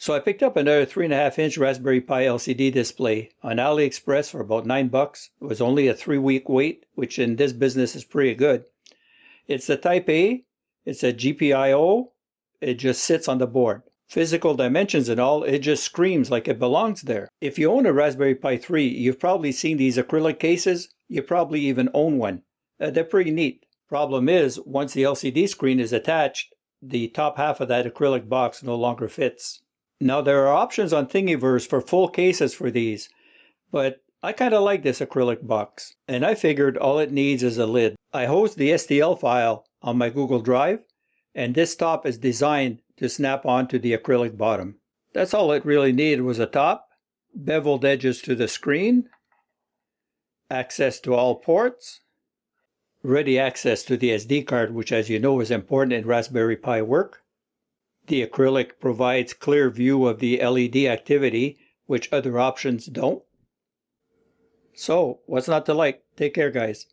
So I picked up another 3.5-inch Raspberry Pi LCD display on AliExpress for about $9. It was only a 3-week wait, which in this business is pretty good. It's the Type A, it's a GPIO, it just sits on the board. Physical dimensions and all, it just screams like it belongs there. If you own a Raspberry Pi 3, you've probably seen these acrylic cases. You probably even own one. They're pretty neat. Problem is, once the LCD screen is attached, the top half of that acrylic box no longer fits. Now there are options on Thingiverse for full cases for these, but I kind of like this acrylic box, and I figured all it needs is a lid. I host the STL file on my Google Drive, and this top is designed to snap onto the acrylic bottom. That's all it really needed was a top, beveled edges to the screen, access to all ports, ready access to the SD card, which as you know is important in Raspberry Pi work. The acrylic provides clear view of the LED activity, which other options don't. So, what's not to like? Take care, guys.